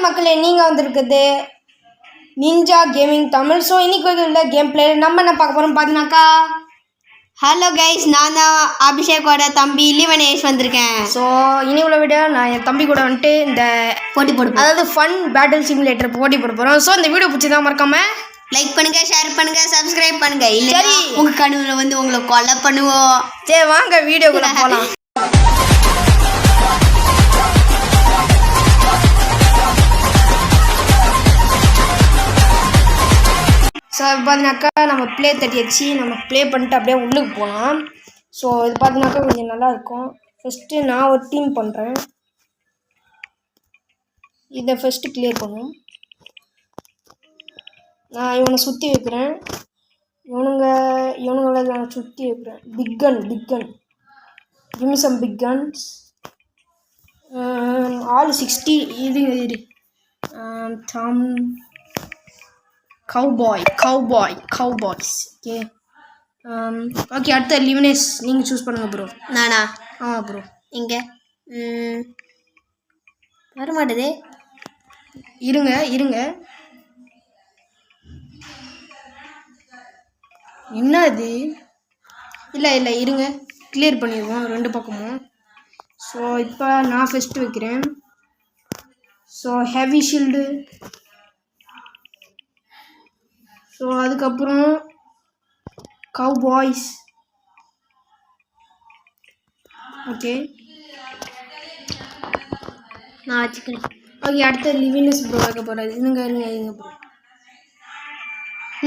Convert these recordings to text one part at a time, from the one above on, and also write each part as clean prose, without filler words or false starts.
மக்களே, நீங்கள் வந்திருக்குது நிஞ்சா கேமிங் தமிழ். ஸோ இன்னைக்கு உள்ள கேம் பிளே நம்ம என்ன பார்க்க போகிறோம் பார்த்தீங்கன்னாக்கா, ஹலோ கைஸ், நான் தான் அபிஷேக்கோட தம்பி லிவனேஷ் வந்திருக்கேன். ஸோ இனி உள்ள வீடியோ நான் என் தம்பி கூட வந்துட்டு இந்த போட்டி போடுவோம், அதாவது ஃபன் பேட்டில் சிமுலேட்டர் போட்டி போட போகிறோம். ஸோ இந்த வீடியோ பிடிச்சதான் மறக்காம லைக் பண்ணுங்க, ஷேர் பண்ணுங்க, சப்ஸ்கிரைப் பண்ணுங்க. இல்லை உங்க கனவுல வந்து உங்களை கொலை பண்ணுவோம். சரி வாங்க வீடியோக்குள்ள போகலாம். ஸோ அது பார்த்தீங்கன்னாக்கா நம்ம ப்ளே தட்டி வச்சு நம்ம ப்ளே பண்ணிட்டு அப்படியே உள்ளுக்கு போகலாம். ஸோ இது பார்த்தீங்கன்னாக்கா கொஞ்சம் நல்லாயிருக்கும். ஃபஸ்ட்டு நான் ஒரு டீம் பண்ணுறேன். இதை ஃபஸ்ட்டு கிளியர் பண்ணும். நான் இவனை சுற்றி வைக்கிறேன். இவனுங்களை நான் சுற்றி வைக்கிறேன். Big gun give me some big guns. All 60 இது தம் cowboys. ஓகே அடுத்த லிவனேஷ் நீங்கள் சூஸ் பண்ணுங்கள் ப்ரோ. நானா? ப்ரோ இங்கே வர மாட்டேதே. இருங்க என்ன இது? இல்லை இருங்க, கிளியர் பண்ணிடுவோம் ரெண்டு பக்கமும். ஸோ இப்போ நான் ஃபஸ்ட்டு வைக்கிறேன். So heavy shield. ஸோ அதுக்கப்புறம் cowboys. ஓகே நான் வச்சுக்கிறேன். ஓகே அடுத்த லிவினஸ் ப்ரோ வைக்க போகிறாரு. இருங்க ப்ரோ,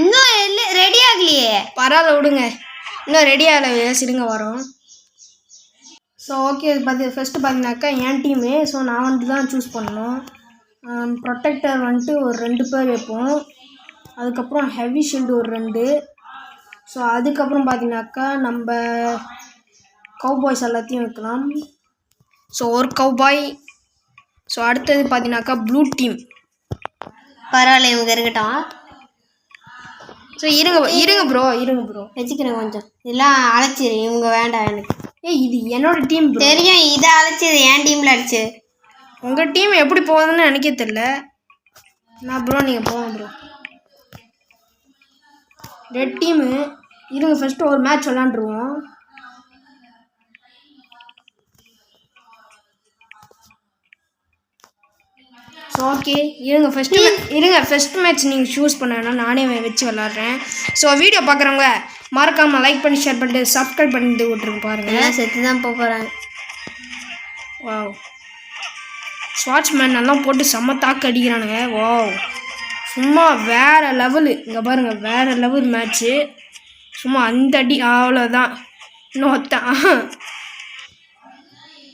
இன்னும் ரெடி ஆகலையே. பரவாயில்ல விடுங்க, இன்னும் ரெடி ஆகலை, சிறுங்க வரோம். ஸோ ஓகே ஃபஸ்ட்டு பார்த்தீங்கன்னாக்கா என் டீமு. ஸோ நான் வந்துட்டு தான் சூஸ் பண்ணணும். ப்ரொடெக்டர் வந்துட்டு ஒரு 2 பேர் வைப்போம். அதுக்கப்புறம் ஹெவி ஷீல்டு ஒரு 2. ஸோ அதுக்கப்புறம் பார்த்தீங்கன்னாக்கா நம்ம கவுபாய்ஸ் எல்லாத்தையும் வைக்கலாம். ஸோ ஒரு கவுபாய். ஸோ அடுத்தது பார்த்தீங்கன்னாக்கா ப்ளூ டீம். பரவாயில்ல, இவங்க இருக்கட்டும். ஸோ இருங்க ப்ரோ வச்சுக்கிறேன் கொஞ்சம். இதெல்லாம் அழைச்சிரு, இவங்க வேண்டாம் எனக்கு. இது என்னோட டீம் தெரியும். இதை அழைச்சிது என் டீமில் அடிச்சு. உங்கள் டீம் எப்படி போகுதுன்னு எனக்கே தெரில. நான் ப்ரோ நீங்கள் போங்க ப்ரோ. Red team. இருங்க ஃபஸ்ட்டு ஒரு மேட்ச் விளாண்டுருவோம். ஸோ ஓகே இருங்க ஃபஸ்ட் மேட்ச் நீங்கள் சூஸ் பண்ணனா நானே வச்சு விளாட்றேன். ஸோ வீடியோ பார்க்குறவங்க மறக்காமல் லைக் பண்ணி ஷேர் பண்ணிட்டு சப்ஸ்கிரைப் பண்ணிட்டு விட்ருங்க பாருங்கள். எல்லாம் செத்து தான் போகிறாங்க. வாவ், ஸ்வாட்ச்மேன் எல்லாம் போட்டு செம்ம தாக்கு அடிக்கிறானுங்க. வாவ், சும்மா வேறு லெவலு. இங்கே பாருங்கள், வேறு லெவல் மேட்ச்சு. சும்மா அந்த அடி அவ்வளோதான். இன்னொத்தான்.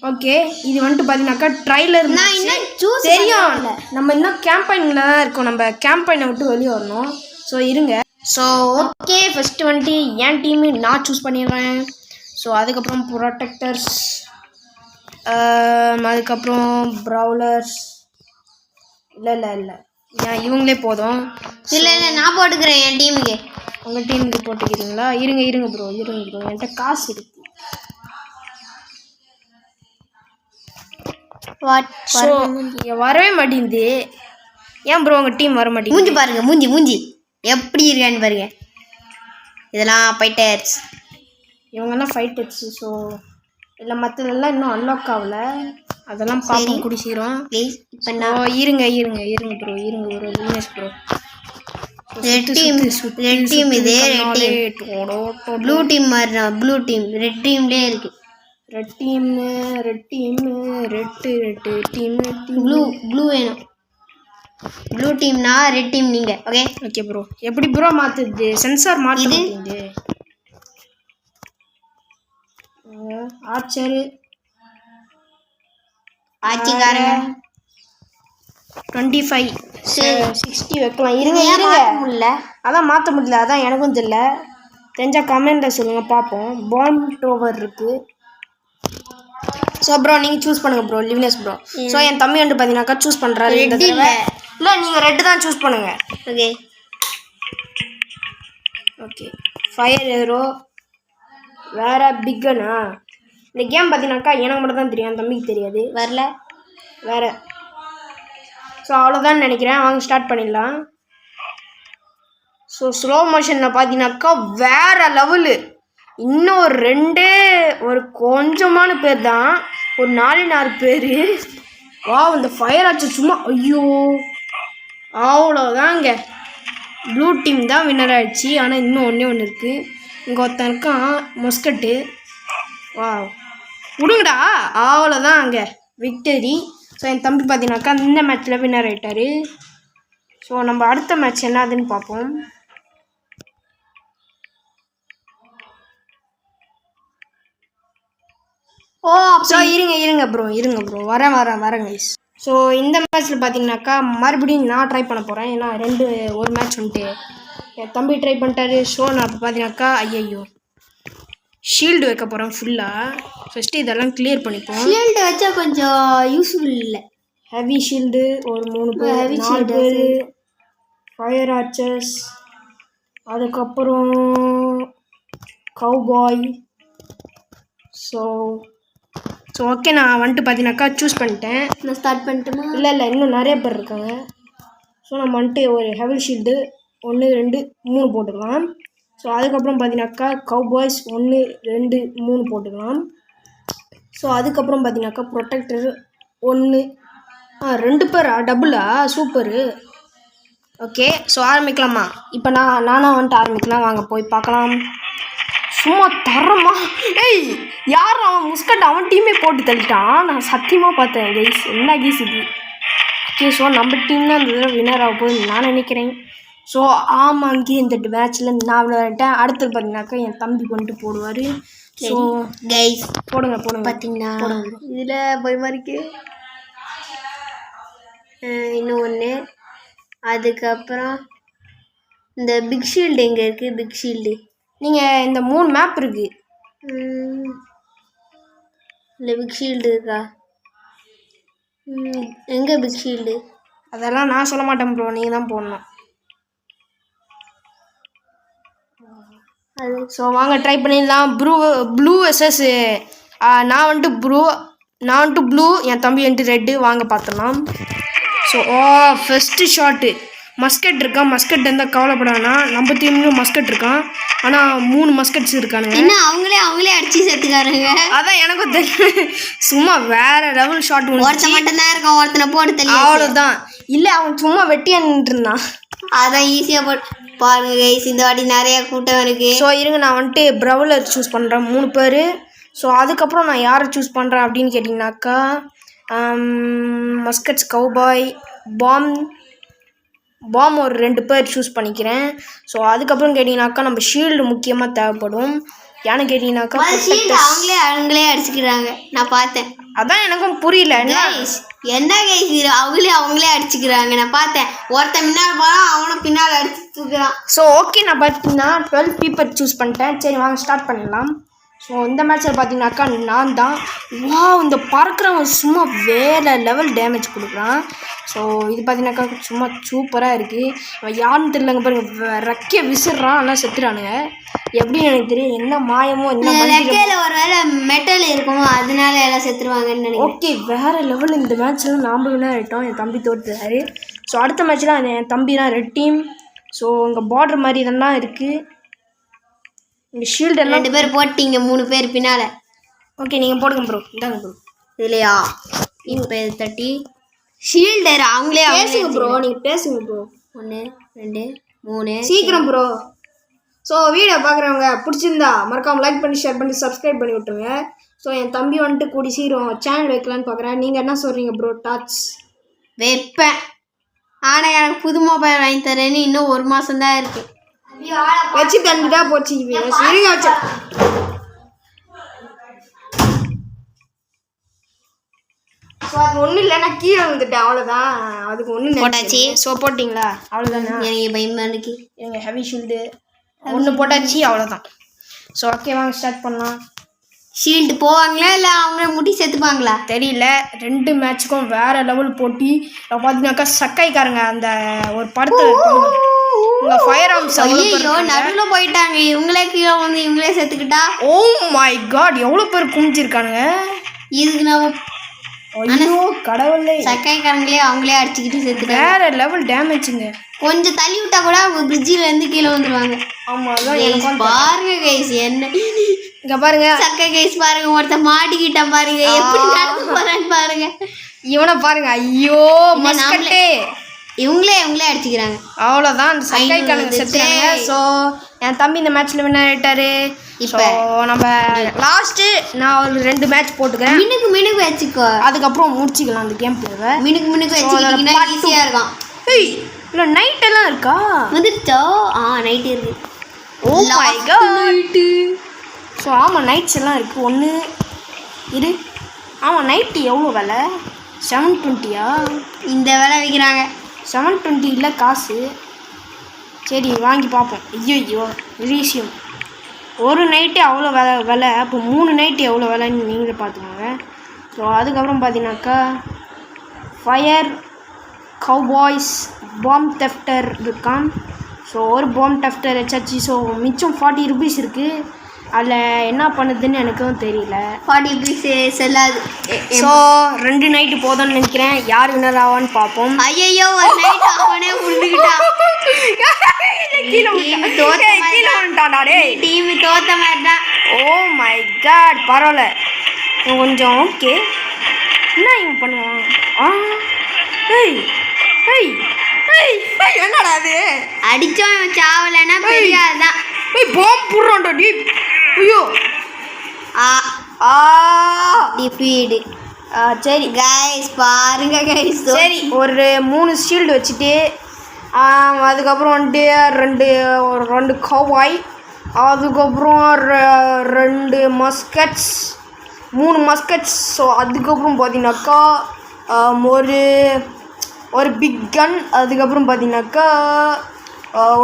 ஓகே இது வந்துட்டு பார்த்தீங்கன்னாக்கா ட்ரைலர். தெரியும், நம்ம இன்னும் கேம்பைனில் தான் இருக்கோம். நம்ம கேம்பைனை விட்டு வெளியே வரணும். ஸோ இருங்க. ஸோ ஓகே ஃபஸ்ட்டு வந்துட்டு என் டீமு நான் சூஸ் பண்ணிடுறேன். ஸோ அதுக்கப்புறம் ப்ரொடெக்டர்ஸ், அதுக்கப்புறம் ப்ரௌலர்ஸ். இல்லை ஏன் இவங்களே போதும். இல்லை நான் போட்டுக்கிறேன் என் டீமுக்கு. உங்கள் டீமுக்கு போட்டுக்கிறீங்களா? இருங்க ப்ரோ என்கிட்ட காசு இருக்கு. வரவே மாட்டேங்குது. ஏன் ப்ரோ உங்கள் டீம் வர மாட்டேங்குது? மூஞ்சி பாருங்க, மூஞ்சி எப்படி இருக்கான்னு பாருங்க. இதெல்லாம் ஃபைட்டர்ஸ், இவங்கெல்லாம் ஃபைட்டர்ஸ். ஸோ இல்லை மற்றதெல்லாம் இன்னும் அன்லாக் ஆகல, அதெல்லாம் பார்ப்போம் குடிச்சிக்கிறோம். இப்போ நான் இருங்க ப்ரோ ஒரு லிவனேஷ் ப்ரோ. ரெட் டீம் இது ப்ளூ டீம் மாதிரி. ப்ளூ டீம் ரெட் டீம்லேயே இருக்கு. ரெட் டீம் ப்ளூ வேணும். ப்ளூ டீம்னா ரெட் டீம் நீங்கள். Okay bro. எப்படி ப்ரோ மாற்றுது? சென்சார் மாற்றுது. ஆட்சிக்காரங்க 25 60 வைக்கலாம். இருங்க அதான் மாற்ற முடியல, அதான் எனக்கும் தெரியல. தெரிஞ்சால் கமெண்டில் சொல்லுங்கள் பார்ப்போம். பாம் டோவர் இருக்குது. ஸோ ப்ரோ நீங்கள் சூஸ் பண்ணுங்கள் ப்ரோ, லிவனேஷ் ப்ரோ. ஸோ என் தம்பி வந்து பார்த்தீங்கன்னாக்கா சூஸ் பண்ணுறாரு. இல்லை நீங்கள் ரெட்டு தான் சூஸ் பண்ணுங்கள். ஓகே ஃபயர் ஏரோ வேறு பிக்கனா. இந்த கேம் பார்த்தீங்கன்னாக்கா எனக்கு மட்டும் தான் தெரியும், என் தம்பிக்கு தெரியாது. வரல வேறு ஸோ அவ்வளோதான் நினைக்கிறேன். வாங்க ஸ்டார்ட் பண்ணிடலாம். ஸோ ஸ்லோ மோஷனில் பார்த்தீங்கன்னாக்கா வேற லெவலு. இன்னும் ஒரு கொஞ்சமான பேர் தான், ஒரு 4 பேர். வா இந்த ஃபயர் ஆச்சு சும்மா. ஐயோ அவ்வளோதாங்க. ப்ளூ டீம் தான் வின்னர் ஆகிடுச்சு. ஆனால் இன்னும் ஒன்று இருக்குது. இங்கே ஒருத்தன் இருக்கான் மொஸ்கட்டு. வா விடுங்கடா. அவ்வளோதான் அங்கே விக்டரி. ஸோ என் தம்பி பார்த்தீங்கன்னாக்கா இந்த மேட்ச்சில் வின்னர் ஆகிட்டார். ஸோ நம்ம அடுத்த மேட்ச் என்னதுன்னு பார்ப்போம். ஸோ இருங்க ப்ரோ வரேன் கைஸ். ஸோ இந்த மேட்ச்சில் பார்த்தீங்கன்னாக்கா மறுபடியும் நான் ட்ரை பண்ண போகிறேன். ஏன்னா ஒரு மேட்ச் வந்துட்டு என் தம்பி ட்ரை பண்ணிட்டாரு. ஸோ நான் இப்போ பார்த்தீங்கன்னாக்கா ஐயோ ஷீல்டு வைக்க போகிறேன் ஃபுல்லாக. ஃபஸ்ட்டு இதெல்லாம் கிளியர் பண்ணிப்போம். ஷீல்டு வச்சா கொஞ்சம் யூஸ்ஃபுல் இல்லை. ஹெவி ஷீல்டு ஒரு 3 பேர் 4 பேர் ஃபயர் ஆர்ச்சர்ஸ், அதுக்கப்புறம் கவுபாய். ஸோ ஓகே நான் வந்துட்டு பார்த்தீங்கன்னாக்கா சூஸ் பண்ணிட்டேன். நான் ஸ்டார்ட் பண்ணிட்டேமா? இல்லை இன்னும் நிறைய பேர் இருக்காங்க. ஸோ நம்ம வந்துட்டு ஒரு ஹெவி ஷீல்டு 1 2 3 போட்டுக்கலாம். ஸோ அதுக்கப்புறம் பார்த்தீங்கன்னாக்கா கவுபாய்ஸ் 1 2 3 போட்டுக்கலாம். ஸோ அதுக்கப்புறம் பார்த்தீங்கன்னாக்கா ப்ரொடெக்டர் 1 2 பேரா டபுளா சூப்பரு. ஓகே ஸோ ஆரம்பிக்கலாமா? இப்போ நானாக வந்துட்டு ஆரம்பிக்கலாம். வாங்க போய் பார்க்கலாம். சும்மா தரமா யார் அவன் முஸ்கட் அவன் டீமே போட்டு தள்ளிட்டான். நான் சத்தியமாக பார்த்தேன் கைஸ். என்ன கைஸ் இது? ஓகே ஸோ நம்ம டீம் தான் இந்த தடவை வின்னர் ஆக போகுதுன்னு நான் நினைக்கிறேன். ஸோ ஆமாங்க இந்த மேட்ச்சில் நான் விளையாட்டேன். அடுத்தது பார்த்தீங்கன்னாக்கா என் தம்பி கொண்டு போடுவார். ஸோ கைஸ் போடுங்க பார்த்தீங்கன்னா இதில் பயமாக இருக்கு. இன்னும் ஒன்று. அதுக்கப்புறம் இந்த பிக் ஷீல்டு எங்கே இருக்குது? பிக் ஷீல்டு நீங்கள் இந்த 3 மேப் இருக்குது. இல்லை பிக் ஷீல்டு இருக்கா? எங்கே பிக் ஷீல்டு? அதெல்லாம் நான் சொல்ல மாட்டேன் ப்ரோ, நீங்கள் தான் போடணும். அது ஸோ வாங்க ட்ரை பண்ணிடலாம். ப்ளூ வெர்சஸ் நான் வந்துட்டு ப்ளூ என் தம்பி வந்துட்டு ரெட்டு. வாங்க பார்த்துடலாம். ஸோ ஃபஸ்ட்டு ஷாட்டு மஸ்கட் இருக்கான். மஸ்கட் இருந்தால் கவலைப்படானா. நம்ம டீம்லையும் மஸ்கட் இருக்கான். ஆனால் 3 மஸ்கட்ஸ் இருக்கானுங்க. என்ன அவங்களே அடிச்சு சேர்த்துக்காருங்க. அதான் எனக்கும் தெரியும். சும்மா வேற லெவல் ஷாட் ஒருத்தன் மட்டும்தான் இருக்கான். ஒருத்தனை போட்டு தள்ளி அவ்வளோதான். இல்லை அவன் சும்மா வெட்டியா நின்றுருந்தான். அதான் ஈஸியாக போட்டு பாருங்க கைஸ். இந்த வாட்டி நிறைய கூட்டம் இருக்கு. ஸோ இருங்க நான் வந்துட்டு ப்ரௌலர் சூஸ் பண்ணுறேன் 3 பேர். ஸோ அதுக்கப்புறம் நான் யாரை சூஸ் பண்ணுறேன் அப்படின்னு கேட்டிங்கனாக்கா மஸ்கட்ஸ், கவுபாய், பாம் ஒரு 2 பேர் சூஸ் பண்ணிக்கிறேன். ஸோ அதுக்கப்புறம் கேட்டிங்கனாக்கா நம்ம ஷீல்டு முக்கியமாக தேவைப்படும். ஏன்னு கேட்டிங்கனாக்கா அவங்களே அடிச்சுக்கிறாங்க. நான் பார்த்தேன். அதான் எனக்கும் புரியல. என்ன கைஸ் இது? அவங்களே அடிச்சுக்கிறாங்க. நான் பார்த்தேன். ஒருத்தன் முன்னால் போகிறான், அவனும் பின்னால் அடிச்சு தூக்குறான். ஸோ ஓகே நான் பார்த்தீங்கன்னா 12 பீப்பர் சூஸ் பண்ணிட்டேன். சரி வாங்க ஸ்டார்ட் பண்ணிடலாம். ஸோ இந்த மேட்ச்சில் பார்த்தீங்கன்னாக்கா நான் தான். இந்த பறக்கிறவன் சும்மா வேறு லெவல் டேமேஜ் கொடுக்குறான். ஸோ இது பார்த்தீங்கன்னாக்கா சும்மா சூப்பராக இருக்குது. அவன் யாருன்னு தெரியலங்க பாருங்க. ரெக்கையை விசிறான் ஆனால் செத்துறானுங்க. எப்படின்னு எனக்கு தெரியும். என்ன மாயமோ என்ன ரெக்கையில் ஒரு வேளை மெட்டல் இருக்கும், அதனால எல்லாம் செத்துருவாங்கன்னு நினைக்கிறேன். ஓகே வேறு லெவல். இந்த மேட்ச்சில் நாம் வின்னர் ஆகிட்டோம். என் தம்பி தோற்றுறாரு. ஸோ அடுத்த மேட்ச்சில் என் தம்பி தான் ரெட் டீம். ஸோ இங்கே பார்டர் மாதிரி இதெல்லாம் இருக்குது. இங்கே ஷீல்டு எல்லாம் 2 பேர் போட்டிங்க, 3 பேர் பின்னால். ஓகே நீங்கள் போடுங்க ப்ரோ. இந்தாங்க ப்ரோ. இல்லையா இப்போ தட்டி ஷீல்டு அவங்களே பேசுங்க ப்ரோ. நீங்கள் பேசுங்க ப்ரோ. 1 2 3 சீக்கிரம் ப்ரோ. ஸோ வீடியோ பார்க்குறவங்க பிடிச்சிருந்தா மறக்காமல் லைக் பண்ணி ஷேர் பண்ணி சப்ஸ்கிரைப் பண்ணி விட்ருங்க. ஸோ என் தம்பி வந்துட்டு கூடி சீக்கிரம் சேனல் வைக்கலான்னு பார்க்குறேன். நீங்கள் என்ன சொல்கிறீங்க ப்ரோ? டாட்ஸ் வைப்பேன். ஆனால் எனக்கு புது மொபைல் வாங்கி தரேன்னு இன்னும் 1 மாதம் தான் இருக்குது. வச்சு தந்துட்டா போச்சு. இருங்க வச்ச ஸோ அது ஒன்றும் இல்லை. நான் கீழே வந்துட்டேன் அவ்வளோதான். அதுக்கு ஒன்றும் போட்டாச்சு. ஸோ போட்டிங்களா? அவ்வளோதானே. எனக்கு பயமாக இருக்கு. எங்கள் ஹெவி ஷீல்டு 1 போட்டாச்சு அவ்வளோதான். ஸோ ஓகே வாங்க ஸ்டார்ட் பண்ணலாம். ஷீல்டு போவாங்களா இல்லை அவங்கள முட்டி செத்துப்பாங்களா தெரியல. 2 மேட்ச்சுக்கும் வேறு லெவல் போட்டி. பார்த்தீங்கன்னாக்கா சக்கைக்காரங்க அந்த ஒரு படத்தில் உங்கள் ஃபயர் ஆர்ம்ஸ் நடுவில் போயிட்டாங்க. இவங்களே கீழே வந்து இவங்களே செத்துக்கிட்டா. ஓ மை காட் எவ்வளோ பேர் குமிச்சிருக்கானுங்க. இதுக்கு நம்ம ஐயோ கடவுளே, சக்கைக்காரங்களே அவங்களே அடிச்சுக்கிட்டு சேர்த்துட்டாங்க. வேற லெவல் டேமேஜுங்க. கொஞ்சம் தள்ளி விட்டா கூட பிரிட்ஜில் இருந்து கீழே வந்துருவாங்க. ஆமா அதான் Guys, எனக்கும் பாருங்க கைஸ் என்ன இங்க பாருங்க, சக்கை கைஸ் பாருங்க, ஒருத்தன் மாட்டிக்கிட்டான் பாருங்க, எப்படி நடந்து போறான்னு பாருங்க. இவனை பாருங்க. ஐயோ மஸ்கட்டே, இவங்களே அடிச்சுக்கிறாங்க. அவ்வளோதான் அந்த சக்கைக்காரங்க செத்துறாங்க. ஸோ என் தம்பி இந்த மேட்ச்ல வின்னர் ஆயிட்டாரு. இப்போ நம்ம லாஸ்ட்டு நான் ஒரு 2 மேட்ச் போட்டுக்கிறேன். மினுக்கு வச்சுக்கோ, அதுக்கப்புறம் முடிச்சிக்கலாம் அந்த கேம் பிளேவை. மினுக்கு வச்சுக்கிட்டீங்கன்னா ஈஸியா இருக்கும். ஏய் இல்லை நைட் எல்லாம் இருக்கா? வந்துருச்சோ? நைட் இருக்கு. Oh my god. ஸோ ஆமாம் நைட்ஸ் எல்லாம் இருக்குது. ஒன்று இரு. ஆமாம் நைட்டு எவ்வளோ விலை? 720யா? இந்த வேலை வைக்கிறாங்க. 720 இல்லை காசு. சரி வாங்கி பார்ப்போம். ஐயோ விஷயம், ஒரு நைட்டு அவ்வளோ விலை. அப்போ 3 நைட்டு எவ்வளோ விலைன்னு நீங்களே பார்த்துக்கோங்க. ஸோ அதுக்கப்புறம் பார்த்தீங்கன்னாக்கா ஃபயர் கவுபாய்ஸ் பாம் தெஃப்டர் இருக்கான். ஸோ ஒரு பாம் தெஃப்டர் வச்சாச்சு. ஸோ மிச்சம் 40 ருபீஸ் இருக்குது. அதில் என்ன பண்ணுதுன்னு எனக்கும் தெரியல. 40 ருபீஸ் செல்லாது. ஸோ 2 நைட்டு போதும்னு நினைக்கிறேன். யார் வின்னர் ஆவான்னு பார்ப்போம். ஐயோ ஒரு நைட் அவனே முடிஞ்சுக்கிட்டான். டீம் தோத்த மாதிரி தான். ஓ மை காட், பரவாயில்ல இவன் கொஞ்சம் ஓகே. என்ன இவன் பண்ணுவான்? ஏய் ஏய் ஏய் என்னடா அது? அடிச்சோம் இவன் சாவலைன்னா பெரியாதான். ஏய் பாம் புடுறான்டா டி. ஐயோ டிஃபீடு. சரி கைஸ் பாருங்க கைஸ். சரி ஒரு 3 ஷீல்டு வச்சுட்டு அதுக்கப்புறம் வந்துட்டு 2 கவாய், அதுக்கப்புறம் 2 மஸ்கட்ஸ், 3 மஸ்கட்ஸ். ஸோ அதுக்கப்புறம் பார்த்தீங்கன்னாக்கா ஒரு பிக் கன், அதுக்கப்புறம் பார்த்தீங்கன்னாக்கா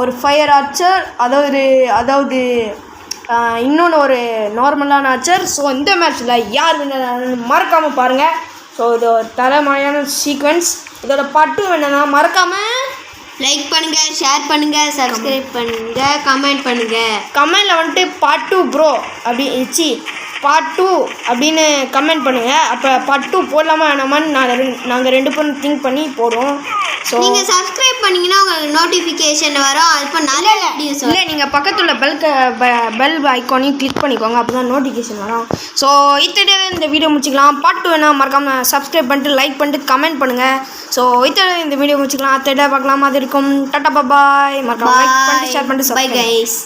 ஒரு ஃபயர் ஆர்ச்சர், அதாவது இன்னொன்று ஒரு நார்மலான ஆர்ச்சர். ஸோ இந்த மேட்ச்சில் யார் மறக்காமல் பாருங்கள். ஸோ இது ஒரு தரமான சீக்வன்ஸ். இதோட பட்டு வேணும்னா மறக்காமல் லைக் பண்ணுங்க, ஷேர் பண்ணுங்க, சப்ஸ்கிரைப் பண்ணுங்க, கமெண்ட் பண்ணுங்க. கமெண்டில் வந்துட்டு பார்ட் 2 ப்ரோ அப்படி பார்ட் 2 அப்படின்னு கமெண்ட் பண்ணுங்கள். அப்போ பார்ட் 2 போடலாமா வேணாமான்னு நாங்கள் 2 பேரும் திங்க் பண்ணி போடுவோம். ஸோ நீங்கள் சப்ஸ்கிரைப் பண்ணிங்கன்னா உங்களுக்கு நோட்டிஃபிகேஷன் வரும். இப்போ நிறைய வீடியோஸ் இல்லை நீங்கள் பக்கத்தில் பெல் ஐக்கானையும் கிளிக் பண்ணிக்கோங்க, அப்போ தான் நோட்டிஃபிகேஷன் வரும். ஸோ இத்தோட இந்த வீடியோ முடிச்சிக்கலாம். பார்ட் 2 வேணால் மறக்காமல் சப்ஸ்கிரைப் பண்ணிட்டு லைக் பண்ணிட்டு கமெண்ட் பண்ணுங்கள். ஸோ இத்தோட இந்த வீடியோ முடிச்சிக்கலாம். அத்தோட பார்க்கலாம். அது இருக்கும். டாட்டா பாய். மறக்காம லைக் பண்ணிட்டு ஷேர் பண்ணிட்டு பை கைஸ்.